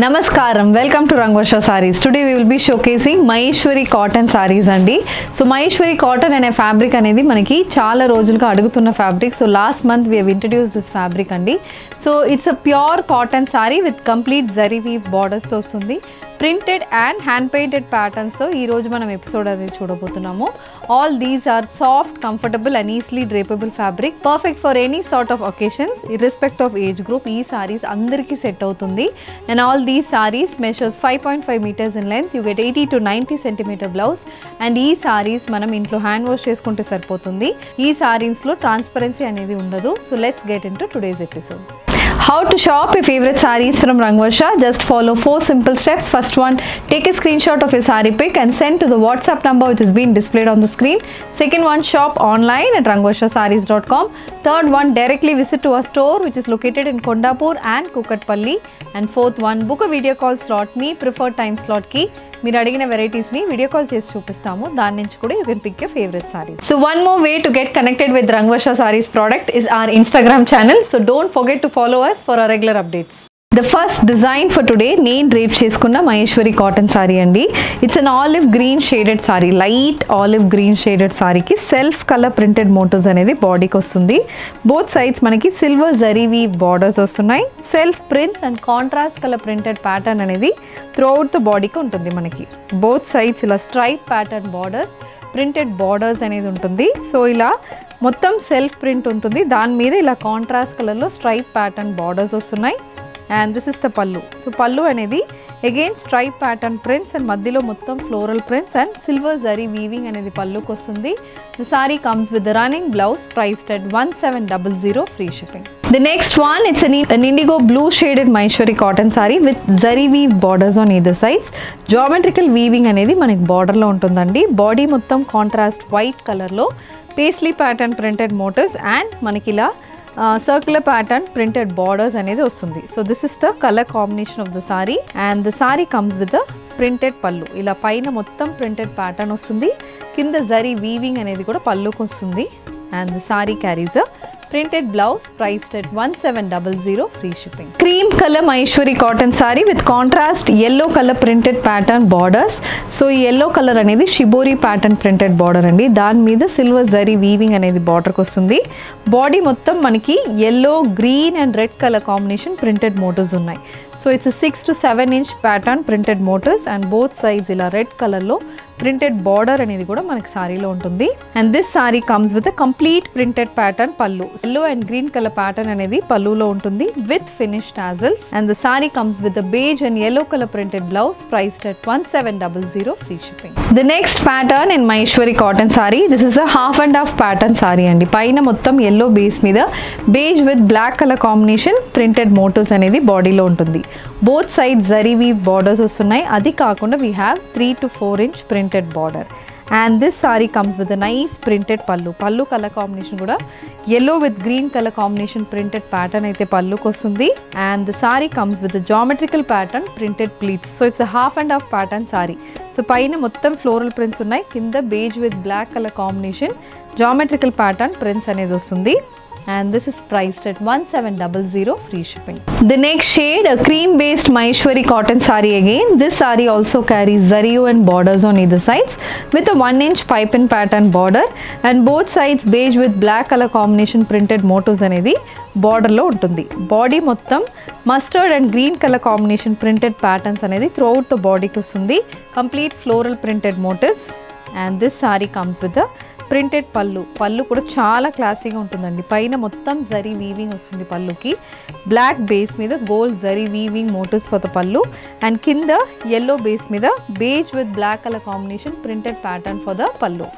Namaskaram, welcome to Rangvarsha Sarees. Today we will be showcasing Maheshwari cotton sarees andi. So Maheshwari cotton ane fabric anedi manaki chaala rojuluga adugutunna fabric. So last month we have introduced this fabric andi. So it's a pure cotton saree with complete zari weave borders tho vastundi. Printed and hand painted patterns. So ee roju manam episode adi chudabothunnamu. All these are soft, comfortable and easily drapable fabric, perfect for any sort of occasions irrespective of age group. Ee sarees andariki set avutundi, and all these sarees measures 5.5 meters in length. You get 80 to 90 centimeter blouse, and ee sarees manam intlo hand wash cheskunte sarpotundi. Ee sarees lo transparency anedi undadu. So let's get into today's episode. How to shop your favorite sarees from Rangvarsha? Just follow 4 simple steps. First one, take a screenshot of your saree pic and send to the WhatsApp number which is being displayed on the screen. Second one, shop online at rangvarshasarees.com. Third one, directly visit to our store which is located in Kondapur and Kukatpalli. And fourth one, book a video call slot. Me preferred time slot ki మీరు అడిగిన varieties ని video call చేసి చూపిస్తాము. దాని నుంచి కూడా you can pick your favourite sari. So one more way to get connected with Rangvarsha Sarees product is our Instagram channel. So don't forget to follow us for our regular updates. The first design for today, నేను drape చేసుకున్న Maheshwari cotton sari అండి. It's an olive green shaded sari, light olive green shaded సారీకి self colour printed motifs అనేది బాడీకి వస్తుంది. Both sides మనకి silver zari weave borders వస్తున్నాయి. Self prints and contrast colour printed pattern అనేది త్రూఅవుట్ ద బాడీకి ఉంటుంది. మనకి బోత్ సైడ్స్ ఇలా stripe pattern borders, printed borders అనేది ఉంటుంది. సో ఇలా మొత్తం సెల్ఫ్ ప్రింట్ ఉంటుంది, దాని మీద ఇలా కాంట్రాస్ట్ కలర్లో స్ట్రైప్ ప్యాటర్న్ బార్డర్స్ వస్తున్నాయి. And this is the pallu. So pallu anedi again stripe pattern prints and మధ్యలో మొత్తం floral prints and silver zari weaving anedi palluku vastundi. The saree comes with the running blouse priced at 1700 free shipping. The next one, it's an indigo blue shaded Maheshwari cotton saree with zari weave borders on either sides. Geometrical weaving anedi manaki border lo untundandi. Body మొత్తం contrast white color లో paisley pattern printed motifs and మనకి ఇలా circular pattern printed borders అనేది వస్తుంది. So this is the colour combination of the sorry and the sari comes with the printed పళ్ళు. ఇలా పైన మొత్తం ప్రింటెడ్ ప్యాటర్న్ వస్తుంది, కింద జరీ వీవింగ్ అనేది కూడా పళ్ళుకి వస్తుంది. And the sari carries a printed blouse priced at 1700 free shipping. Cream color Maheshwari cotton saree with contrast yellow color printed pattern borders. So yellow color అనేది shibori pattern printed border అండి, దాని మీద సిల్వర్ జరీ వీవింగ్ అనేది బార్డర్కి వస్తుంది. Body మొత్తం మనకి yellow, green and red color combination printed motifs ఉన్నాయి. So it's 6 to 7 inch pattern printed motifs and both sides ఇలా రెడ్ కలర్లో ప్రింటెడ్ బార్డర్ అనేది కూడా మనకి సారీలో ఉంటుంది. And this sari comes with complete printed pattern pallu. Yellow and green colour pattern అనేది పళ్ళులో ఉంటుంది with finish tassels. And the sari comes with beige and yellow colour printed blouse priced at 1700 free shipping. The next pattern in Maheshwari cotton sari, this is a half and half pattern sari అండి. పైన మొత్తం yellow base మీద beige with black colour combination printed motifs అనేది బాడీలో ఉంటుంది. Both side zari weave borders వస్తున్నాయి. అది కాకుండా we have 3 to 4 inch printed border. And this saree comes with a nice printed pallu. Pallu color combination kuda yellow with green color combination printed pattern aithe palluku vastundi. And the saree comes with a geometrical pattern printed pleats. So it's a half and half pattern saree. So paina mottam floral prints unnai, kinda beige with black color combination geometrical pattern prints anedi vastundi. And this is priced at 1700 free shipping. The next shade, a cream based Maheshwari cotton saree again. This saree also carries zariyo and borders on either sides with a 1 inch pipe and pattern border and both sides beige with black color combination printed motifs అనేది border లో ఉంటుంది. Body మొత్తం mustard and green colour combination printed patterns అనేది throughout the బాడీకి వస్తుంది. Complete floral printed motifs and this sari comes with the printed pallu. Pallu కూడా చాలా క్లాసీగా ఉంటుందండి. పైన మొత్తం జరీ వీవింగ్ వస్తుంది పళ్ళుకి, బ్లాక్ బేస్ మీద gold zari weaving motifs for the pallu and కింద yellow బేస్ మీద beige with black colour combination printed pattern for the pallu.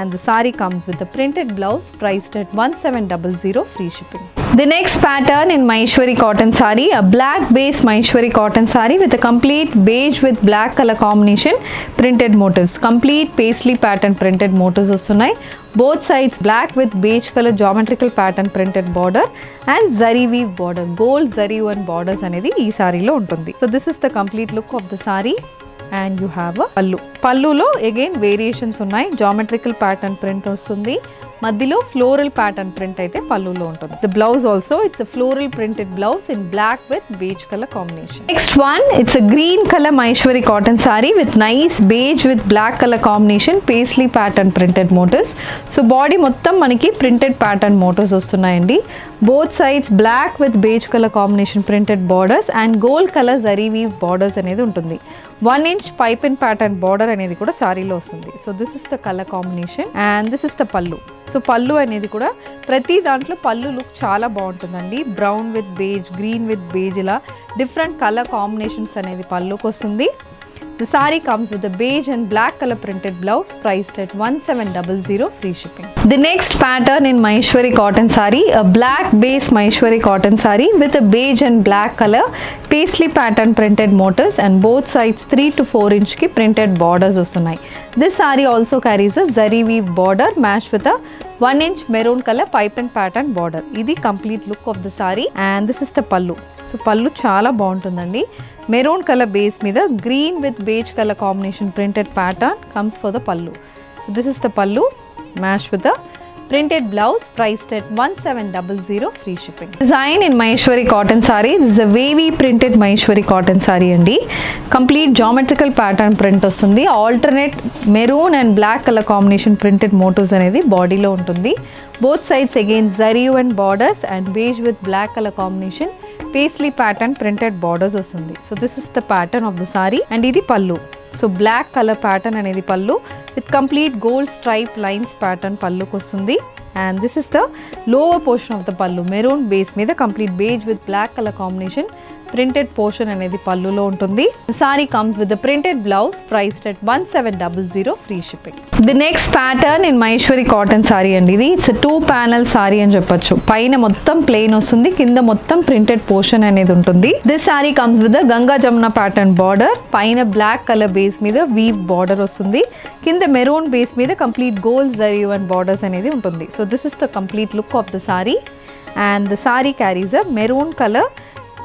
And the saree comes with the printed blouse priced at 1700 free shipping. The next pattern in Maheshwari cotton saree, a black base Maheshwari cotton saree with a complete beige with black color combination printed motifs. Complete paisley pattern printed motifs vastunnai. Both sides black with beige color geometrical pattern printed border and zari weave border. Gold zari and borders anedi ee saree lo untundi. So this is the complete look of the saree. And you have a pallu. Pallulo again variations unnai. Geometrical pattern print vastundi. మధ్యలో floral pattern print అయితే పళ్ళులో ఉంటుంది. The blouse also it's floral printed blouse in black with beige colour combination. Next one it's green colour Maheshwari cotton sari with nice beige with black colour combination paisley pattern printed motifs. So body మొత్తం మనకి printed pattern motifs వస్తున్నాయండి. Both sides black with beige colour combination printed borders and gold colour zari weave borders అనేది ఉంటుంది. 1 inch pipe and pattern border అనేది కూడా సారీలో వస్తుంది. So this is the colour combination and this is the పళ్ళు. So పళ్ళు అనేది కూడా ప్రతి దాంట్లో పళ్ళు లుక్ చాలా బాగుంటుందండి. Brown with beige, green with beige, ఇలా డిఫరెంట్ కలర్ కాంబినేషన్స్ అనేది పళ్ళుకి వస్తుంది. The saree comes with a beige and black color printed blouse priced at 1700 free shipping. The next pattern in Maheshwari cotton saree, a black base Maheshwari cotton saree with a beige and black color paisley pattern printed motifs and both sides 3 to 4 inch ki printed borders vastunnai. This saree also carries a zari weave border matched with a 1 inch maroon color pipe and pattern border. Idi complete look of the saree and this is the pallu. So pallu చాలా బాగుంటుందండి. Maroon colour base మీద green with beige colour combination printed pattern comes for the pallu. So this is the పల్లు match with the printed blouse priced at 1700 free shipping. Design in Maheshwari cotton saree. This is a wavy printed Maheshwari cotton saree andi. Complete geometrical pattern print vastundi. Alternate maroon and black color combination printed motifs anedi body lo untundi. Both sides again zari and borders and beige with black color combination paisley pattern printed borders vastundi. So this is the pattern of the saree and idi pallu. So black color pattern anedi pallu with complete gold stripe lines pattern pallu kostundi and this is the lower portion of the pallu. Maroon base మీద complete beige with black color combination printed portion అనేది పల్లులో ఉంటుంది. The saree comes with the printed blouse priced at 1700 free shipping. The next pattern in Maheshwari cotton saree అండి. ఇది it's 2 panel saree అని చెప్పొచ్చు. పైన మొత్తం ప్లెయిన్ వస్తుంది, కింద మొత్తం ప్రింటెడ్ పోర్షన్ అనేది ఉంటుంది. This saree comes with the Ganga Jamuna pattern border. పైన బ్లాక్ కలర్ బేస్ మీద వీవ్ బార్డర్ వస్తుంది, కింద మెరూన్ బేస్ మీద complete gold zari and borders అనేది ఉంటుంది. So this is the complete look of the saree and the saree carries a maroon color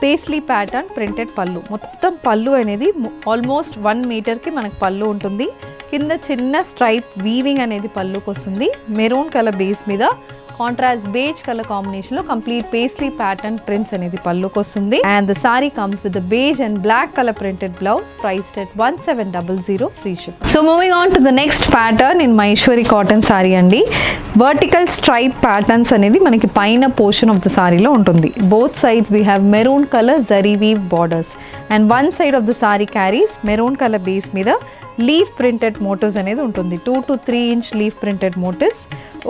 paisley pattern printed పళ్ళు. మొత్తం పళ్ళు అనేది ఆల్మోస్ట్ 1 మీటర్కి మనకు పళ్ళు ఉంటుంది. కింద చిన్న స్ట్రైప్ వీవింగ్ అనేది పళ్ళుకి వస్తుంది. మెరూన్ కలర్ బేస్ మీద కాంట్రాస్ట్ బేజ్ కలర్ కాంబినేషన్లో కంప్లీట్ పేస్లీ ప్యాటర్న్ ప్రింట్స్ అనేది పళ్ళుకి వస్తుంది. And the sari comes with the beige and black colour printed blouse priced at 1700 free ship. So moving on to the next pattern in Maheshwari cotton sari అండి. Vertical stripe patterns అనేది మనకి పైన portion of the సారీలో ఉంటుంది. Both sides we have maroon colour zari weave borders and one side of the sari carries maroon colour base మీద leaf printed motifs అనేది ఉంటుంది. 2 to 3 inch leaf printed motifs,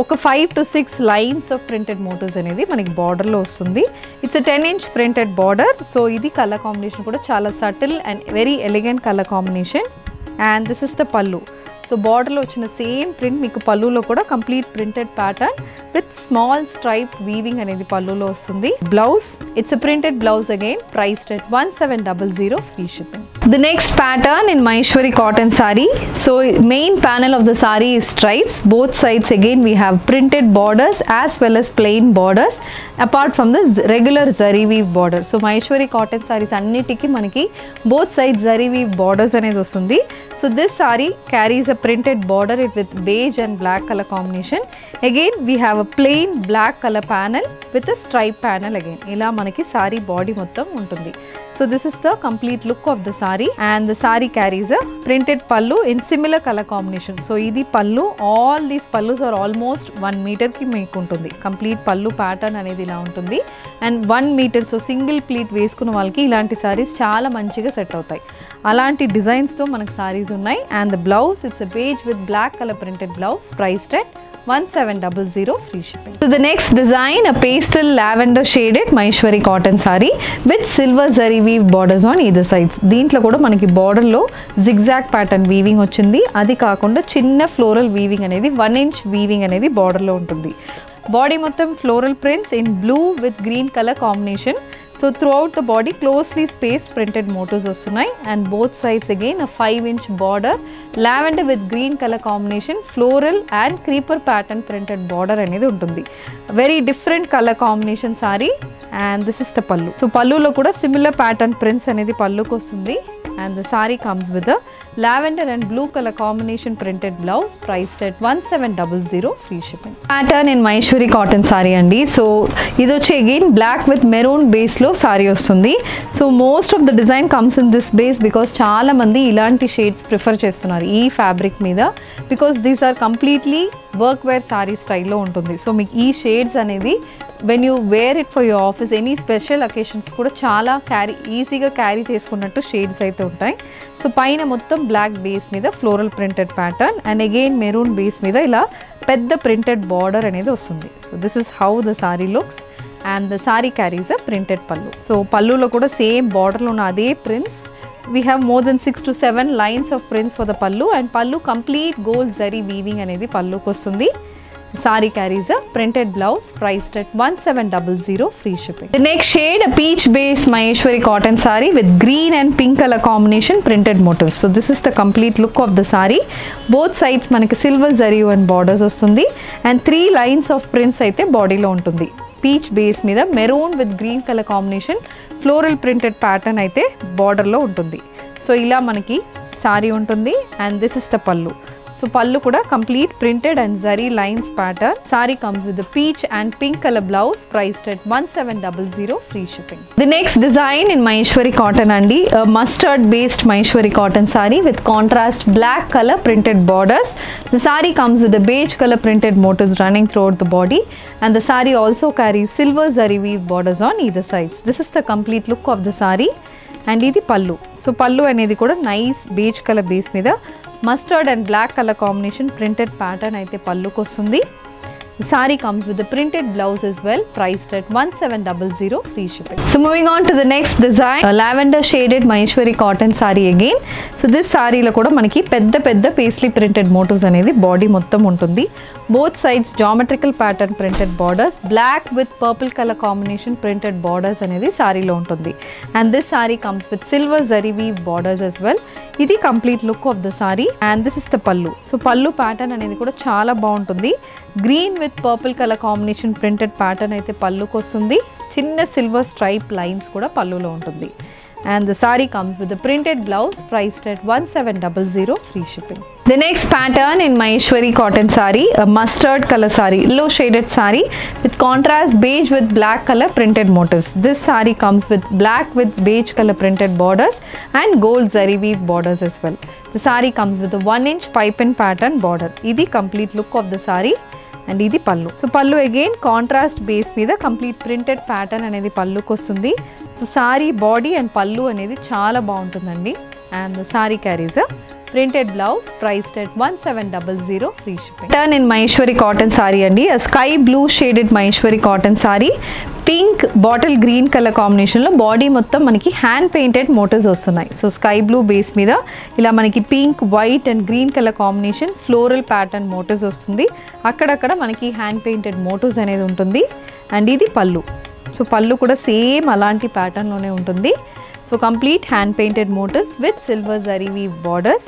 ఒక 5 to 6 lines of printed motifs అనేది మనకి బార్డర్లో వస్తుంది. It's 10 inch printed border. So ఇది colour combination కూడా చాలా subtle and very elegant colour combination and this is the pallu. So బార్డర్లో వచ్చిన సేమ్ ప్రింట్ మీకు పళ్ళులో కూడా complete printed pattern with small stripe weaving అనేది పళ్ళులో వస్తుంది. Blouse it's printed blouse again priced at 1700 free shipping. The next pattern in Maheshwari cotton saree. So main panel of the saree is stripes. Both sides again we have printed borders as well as plain borders apart from the regular zari weave border. So Maheshwari cotton sarees annitiki manaki both sides zari weave borders anedi vastundi. So this saree carries a printed border with beige and black color combination. Again we have a plain black color panel with a stripe panel again. Ila manaki saree body mottam untundi. So this is the complete look of the saree and the saree carries a printed pallu in similar color combination. So idi pallu, all these pallus are almost 1 meter ki meeku untundi. Complete pallu pattern anedi ila untundi and 1 meter. So single pleat వేసుకున్న వాళ్ళకి ఇలాంటి sarees చాలా మంచిగా set అవుతాయి. అలాంటి designs తో మనకు sarees ఉన్నాయి and the blouse it's a beige with black color printed blouse priced at 1700 free shipping. So the next design, a pastel lavender shaded Maheshwari cotton saree with silver zari weave borders on either sides. దీంట్లో కూడా మనకి border లో zigzag pattern weaving వచ్చింది. అది కాకుండా చిన్న floral weaving అనేది 1 inch weaving అనేది బార్డర్ లో ఉంటుంది. బాడీ మొత్తం floral prints in blue with green colour combination. So throughout the body closely spaced printed motifs వస్తున్నాయి and both sides again a 5 inch border, lavender with green color combination, floral and creeper pattern printed border అనేది ఉంటుంది. Very different color combination saree and this is the pallu. So palluలో కూడా similar pattern prints అనేది పళ్ళుకి వస్తుంది and the saree comes with a lavender and blue color combination printed blouse priced at 1700 free shipping. Pattern in Maheshwari cotton saree andi. So idu వచ్చి again black with maroon base లో saree వస్తుంది. So most of the design comes in this base because చాలా మంది ఇలాంటి shades prefer చేస్తున్నారు ఈ fabric మీద, because these are completely work wear saree style లో ఉంటుంది. సో మీకు ఈ షేడ్స్ అనేది when you wear it for your office, any special occasions కూడా చాలా ఈజీగా క్యారీ చేసుకున్నట్టు షేడ్స్ అయితే ఉంటాయి. సో పైన మొత్తం బ్లాక్ బేస్ మీద floral printed pattern and again maroon base మీద ఇలా పెద్ద ప్రింటెడ్ బార్డర్ అనేది వస్తుంది. So this is how the sorry looks and the sari carries a printed పల్లు. సో పల్లులో కూడా సేమ్ బార్డర్లో ఉన్న అదే prints. We have more than 6 to 7 lines of prints for the pallu, and pallu complete gold zari weaving అనేది పల్లుకి వస్తుంది. Saree carries a printed blouse priced at 1700 free shipping. The next shade, a peach based Maheshwari cotton saree with green and pink color combination printed motifs. So this is the complete look of the saree. Both sides manaki silver zari and borders vastundi, and 3 lines of prints aithe body lo untundi. Peach base మీద maroon with green colour combination floral printed pattern అయితే బార్డర్లో ఉంటుంది. So ఇలా మనకి సారీ ఉంటుంది and this is the pallu. So pallu కూడా complete printed and zari lines pattern. Sari comes with peach and pink colour blouse priced at 1700 free shipping. The next design in Maheshwari cotton అండి, mustard based Maheshwari cotton sari with contrast black colour printed borders. The saree comes with a beige color printed motifs running throughout the body, and the saree also carries silver zari weave borders on either sides. This is the complete look of the saree, and ఇది పల్లు. So pallu అనేది కూడా nice beige colour base మీద mustard and black colour combination printed pattern అయితే పల్లుకి వస్తుంది. The saree comes with a printed blouse as well, priced at 1700 free shipping. So moving on to the next design, a lavender shaded Maheshwari cotton saree again. So this saree lo kuda manaki pedda paisley printed motifs anedi body mottam untundi. Both sides geometrical pattern printed borders, black with purple color combination printed borders anedi saree lo untundi. And this saree comes with silver zari weave borders as well. ఇది complete look of the sorry and this is the pallu. So పల్లు pattern అనేది కూడా చాలా బాగుంటుంది. Green with purple colour combination printed pattern అయితే పల్లుకి వస్తుంది. చిన్న సిల్వర్ స్ట్రైప్ లైన్స్ కూడా పల్లులో ఉంటుంది. And the saree comes with a printed blouse priced at 1700 free shipping. The next pattern in Maheshwari cotton saree, a mustard color saree, yellow shaded saree with contrast beige with black color printed motifs. This saree comes with black with beige color printed borders and gold zari weave borders as well. The saree comes with a 1-inch pipe and pattern border. Idi complete look of the saree. And ఇది పల్లు. So పల్లు again contrast base మీద complete printed pattern అనేది పల్లుకి వస్తుంది. So sorry body and పల్లు అనేది చాలా బాగుంటుందండి. And the sari carries a printed blouse priced at 1700 free shipping. Turn in Maheshwari cotton saree andi, a sky blue shaded Maheshwari cotton saree, pink bottle green color combination lo body mottam manaki hand painted motifs vastunayi. So sky blue base meeda ila manaki pink white and green color combination floral pattern motifs vastundi. akkada manaki hand painted motifs anedi untundi. And idi pallu. So pallu kuda same alanti pattern lone untundi. So complete hand painted motifs with silver zari weave borders.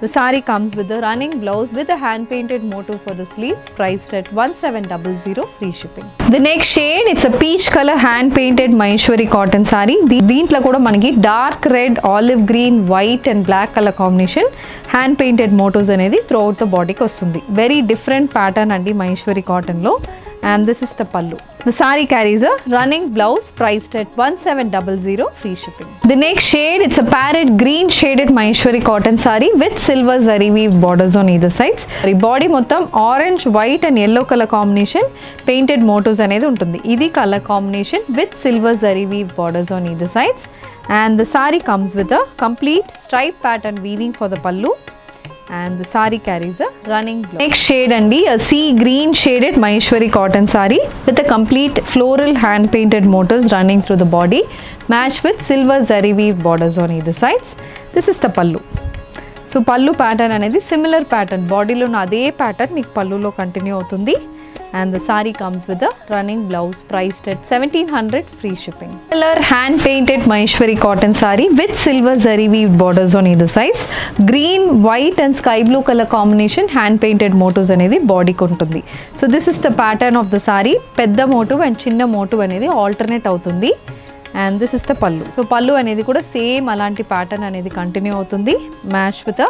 The saree comes with a running blouse with a hand painted motif for the sleeves, priced at 1700 free shipping. The next shade, it's a peach color hand painted Maheshwari cotton saree. Deentlo kuda manaki dark red, olive green, white and black color combination hand painted motifs anedi throughout the body ki vastundi. Very different pattern andi Maheshwari cotton lo. And this is the pallu. The saree carries a running blouse priced at 1700 free shipping. The next shade, it's a parrot green shaded Maheshwari cotton saree with silver zari weave borders on either sides. Body mottam orange, white and yellow color combination painted motifs anedi untundi. Idi color combination with silver zari weave borders on either sides. And the saree comes with a complete stripe pattern weaving for the pallu. And the saree carries a running blouse. Next shade andi, a sea green shaded Maheshwari cotton saree with a complete floral hand painted motifs running through the body, matched with silver zari weave borders on either sides. This is the pallu. So pallu pattern anedi similar pattern, body lo ade pattern meeku pallu lo continue avutundi. And the saree comes with a running blouse priced at 1700 free shipping. Color hand painted Maheshwari cotton saree with silver zari weaved borders on either sides. Green, white and sky blue color combination hand painted motifs anedi body ki untundi. So this is the pattern of the saree. Pedda motif and chinna motif anedi alternate avutundi. And this is the pallu. So pallu అనేది కూడా same అలాంటి pattern అనేది continue అవుతుంది. Match with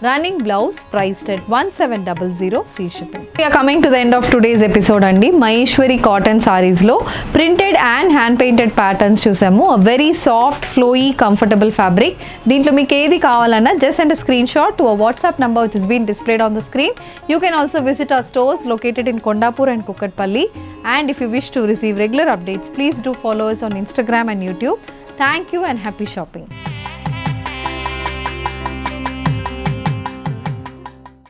running blouse, priced at 1700 free shipping. We are coming to the end of today's episode అండి. Maheshwari cotton సారీస్లో printed and hand painted patterns చూసాము. Very soft, flowy, comfortable fabric. దీంట్లో మీకు ఏది కావాలన్నా just send a screenshot to a WhatsApp number which is being displayed on the screen. You can also visit our stores located in Kondapur and Kukatpalli. And if you wish to receive regular updates, please do follow us on Instagram and YouTube. Thank you and happy shopping.